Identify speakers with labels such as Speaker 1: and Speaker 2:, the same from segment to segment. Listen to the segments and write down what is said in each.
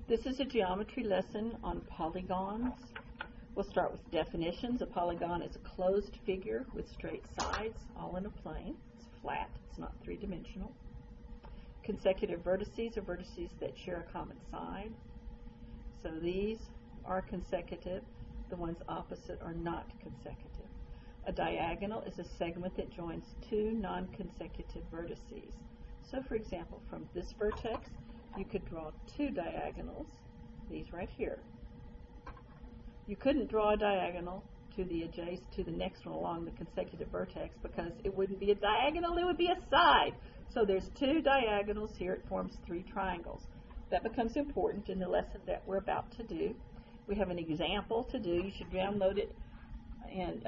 Speaker 1: This is a geometry lesson on polygons. We'll start with definitions. A polygon is a closed figure with straight sides, all in a plane. It's flat, it's not three-dimensional. Consecutive vertices are vertices that share a common side. So these are consecutive. The ones opposite are not consecutive. A diagonal is a segment that joins two non-consecutive vertices. So for example, from this vertex, you could draw two diagonals, these right here. You couldn't draw a diagonal to the next one along the consecutive vertex because it wouldn't be a diagonal, it would be a side. So there's two diagonals here, it forms three triangles. That becomes important in the lesson that we're about to do. We have an example to do. You should download it and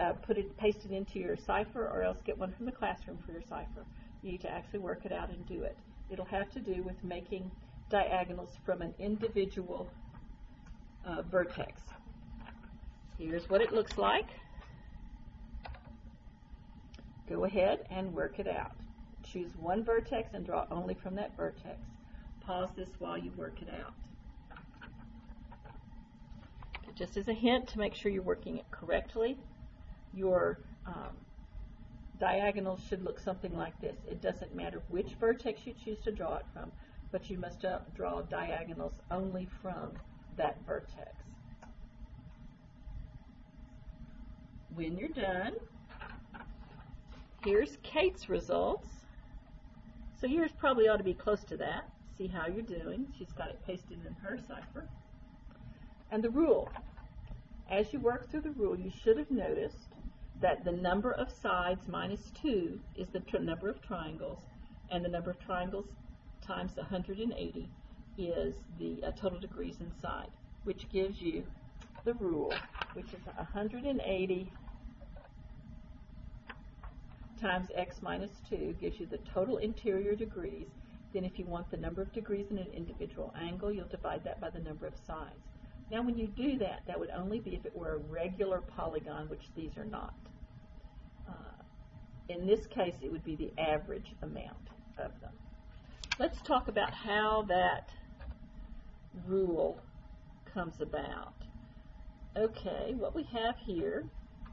Speaker 1: paste it into your cipher, or else get one from the classroom for your cipher. You need to actually work it out and do it. It'll have to do with making diagonals from an individual vertex. Here's what it looks like. Go ahead and work it out. Choose one vertex and draw only from that vertex. Pause this while you work it out. Just as a hint to make sure you're working it correctly, your diagonals should look something like this. It doesn't matter which vertex you choose to draw it from, but you must draw diagonals only from that vertex. When you're done, here's Kate's results. So yours probably ought to be close to that. See how you're doing. She's got it pasted in her cipher. And the rule. As you work through the rule, you should have noticed that the number of sides minus 2 is the number of triangles, and the number of triangles times 180 is the total degrees inside, which gives you the rule, which is 180 times x minus 2 gives you the total interior degrees. Then if you want the number of degrees in an individual angle, you'll divide that by the number of sides. Now when you do that, that would only be if it were a regular polygon, which these are not. In this case, it would be the average amount of them. Let's talk about how that rule comes about. Okay, what we have here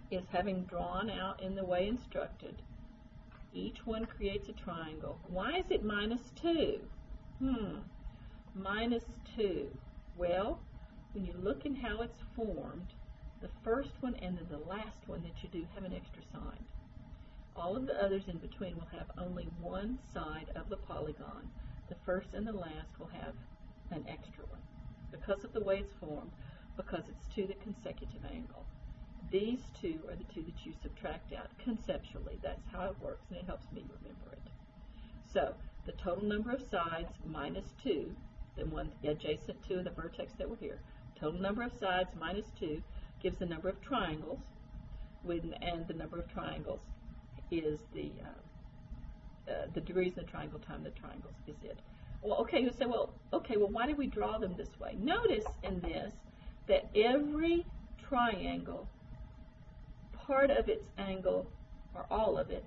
Speaker 1: is, having drawn out in the way instructed, each one creates a triangle. Why is it minus 2? Minus 2. Well, when you look in how it's formed, the first one and then the last one that you do have an extra side. All of the others in between will have only one side of the polygon. The first and the last will have an extra one because of the way it's formed, because it's to the consecutive angle. These two are the two that you subtract out conceptually. That's how it works, and it helps me remember it. So the total number of sides minus 2, the one adjacent to the vertex that we're here. Total number of sides minus 2 gives the number of triangles, and the number of triangles is the degrees in the triangle times the triangles is it. Well, okay, you say, well, why did we draw them this way? Notice in this that every triangle, part of its angle, or all of it,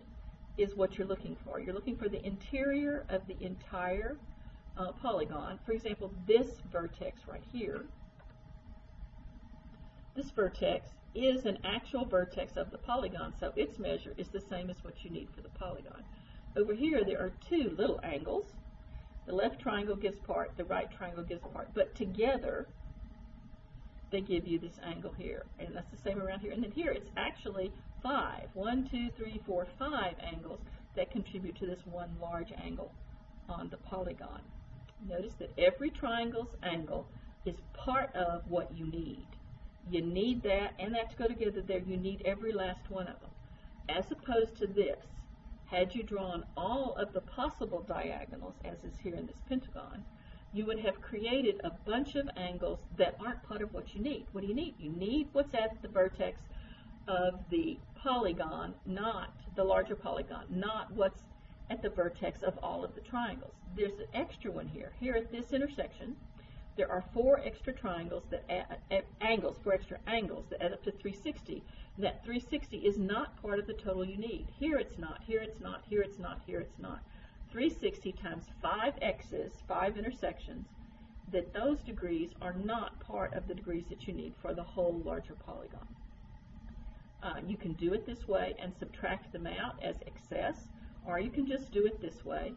Speaker 1: is what you're looking for. You're looking for the interior of the entire polygon. For example, this vertex right here, this vertex is an actual vertex of the polygon, so its measure is the same as what you need for the polygon. Over here, there are two little angles. The left triangle gives part, the right triangle gives part, but together they give you this angle here, and that's the same around here. And then here it's actually 5. 1, 2, 3, 4, 5 angles that contribute to this one large angle on the polygon. Notice that every triangle's angle is part of what you need. You need that and that to go together there. You need every last one of them. As opposed to this, had you drawn all of the possible diagonals, as is here in this pentagon, you would have created a bunch of angles that aren't part of what you need. What do you need? You need what's at the vertex of the polygon, not the larger polygon, not what's at the vertex of all of the triangles. There's an extra one here. Here at this intersection, there are 4 extra triangles that add 4 extra angles that add up to 360. And that 360 is not part of the total you need. Here it's not, here it's not, here it's not, here it's not. 360 times 5 x's, 5 intersections, that those degrees are not part of the degrees that you need for the whole larger polygon. You can do it this way and subtract them out as excess, or you can just do it this way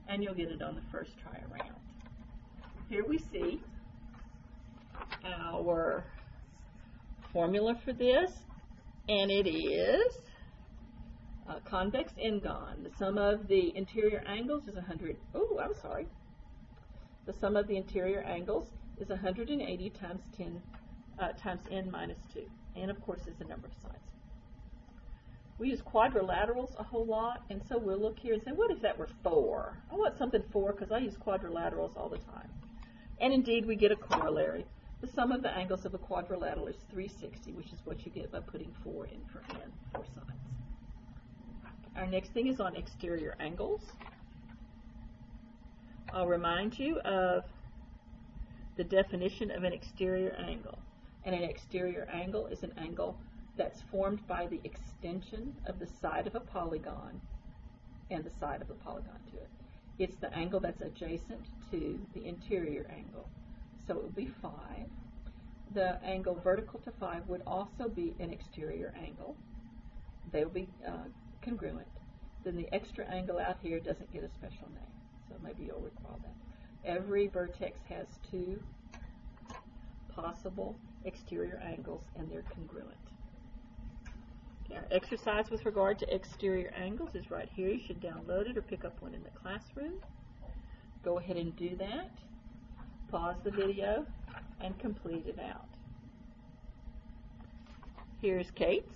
Speaker 1: and you'll get it on the first try around. Here we see our formula for this, and it is convex n-gon. The sum of the interior angles is 100. Oh, I'm sorry. The sum of the interior angles is 180 times 10 times n minus 2. And of course is the number of sides. We use quadrilaterals a whole lot, and so we'll look here and say, what if that were 4? I want something 4 because I use quadrilaterals all the time. And indeed, we get a corollary. The sum of the angles of a quadrilateral is 360, which is what you get by putting 4 in for n, 4 sides. Our next thing is on exterior angles. I'll remind you of the definition of an exterior angle. And an exterior angle is an angle that's formed by the extension of the side of a polygon and the side of the polygon to it. It's the angle that's adjacent to the interior angle. So it would be 5. The angle vertical to 5 would also be an exterior angle. They will be congruent. Then the extra angle out here doesn't get a special name. So maybe you'll recall that. Every vertex has 2 possible exterior angles, and they're congruent. Okay, our exercise with regard to exterior angles is right here. You should download it or pick up one in the classroom. Go ahead and do that. Pause the video and complete it out. Here's Kate's.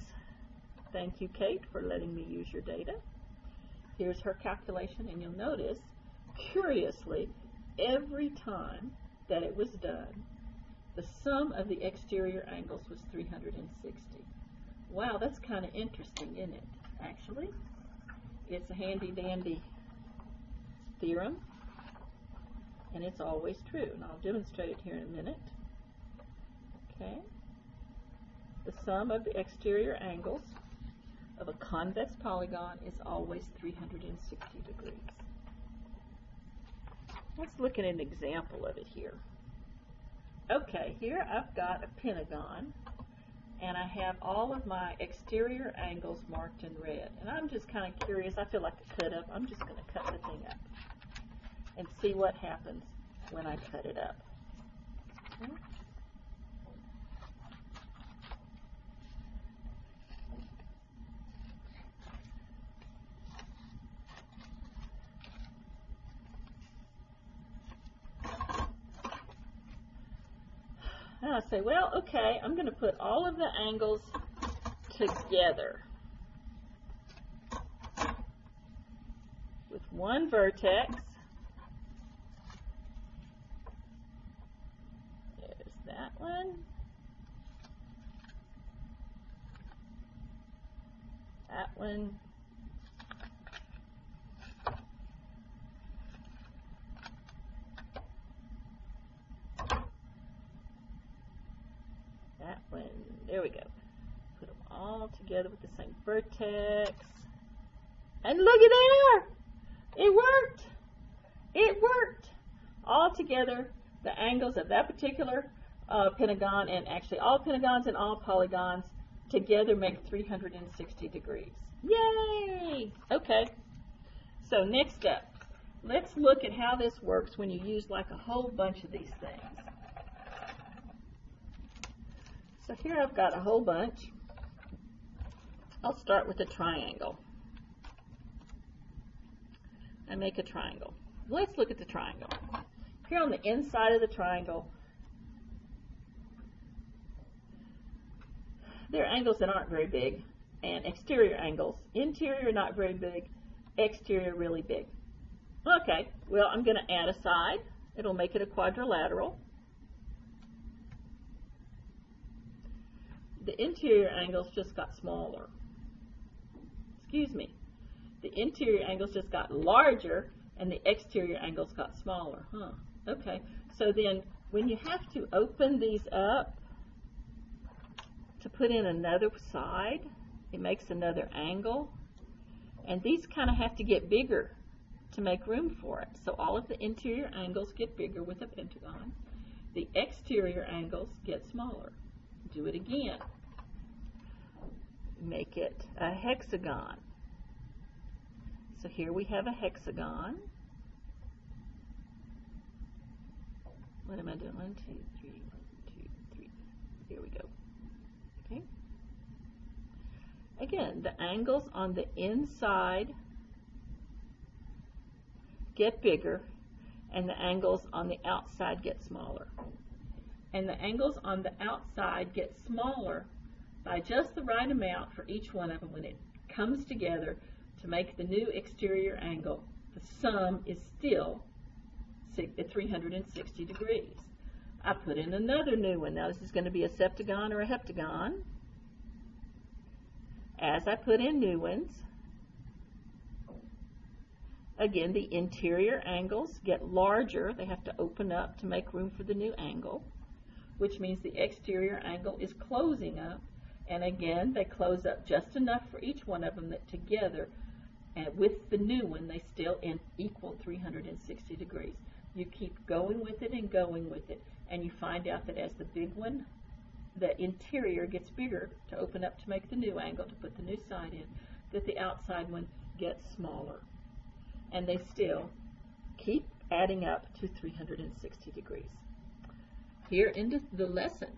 Speaker 1: Thank you, Kate, for letting me use your data. Here's her calculation, and you'll notice, curiously, every time that it was done, the sum of the exterior angles was 360. Wow, that's kind of interesting, isn't it? Actually, it's a handy-dandy theorem, and it's always true. And I'll demonstrate it here in a minute. Okay. The sum of the exterior angles of a convex polygon is always 360 degrees. Let's look at an example of it here. Okay, here I've got a pentagon, and I have all of my exterior angles marked in red. And I'm just kind of curious. I feel like to cut up. I'm just going to cut the thing up and see what happens when I cut it up. Okay. And I say, well, okay, I'm going to put all of the angles together with one vertex. There's that one. That one. That one. There we go. Put them all together with the same vertex. And look at there! It worked! It worked! All together, the angles of that particular pentagon, and actually all pentagons and all polygons together make 360 degrees. Yay! Okay. So next up, let's look at how this works when you use like a whole bunch of these things. So here I've got a whole bunch. I'll start with a triangle. I make a triangle. Let's look at the triangle. Here on the inside of the triangle, there are angles that aren't very big, and exterior angles. Interior not very big, exterior really big. Okay, well I'm going to add a side. It'll make it a quadrilateral. The interior angles just got smaller. Excuse me. The interior angles just got larger, and the exterior angles got smaller. Huh. Okay. So then, when you have to open these up to put in another side, it makes another angle. And these kind of have to get bigger to make room for it. So all of the interior angles get bigger with a pentagon. The exterior angles get smaller. Do it again. Make it a hexagon. So here we have a hexagon. What am I doing? 1, 2, 3, 1, 2, 3. Here we go. Okay. Again, the angles on the inside get bigger, and the angles on the outside get smaller. And the angles on the outside get smaller by just the right amount for each one of them. When it comes together to make the new exterior angle, the sum is still 360 degrees. I put in another new one. Now this is going to be a septagon or a heptagon. As I put in new ones, again, the interior angles get larger. They have to open up to make room for the new angle, which means the exterior angle is closing up. And again, they close up just enough for each one of them that together, and with the new one, they still equal 360 degrees. You keep going with it and going with it, and you find out that as the big one, the interior gets bigger to open up to make the new angle, to put the new side in, that the outside one gets smaller. And they still keep adding up to 360 degrees. Here endeth the lesson.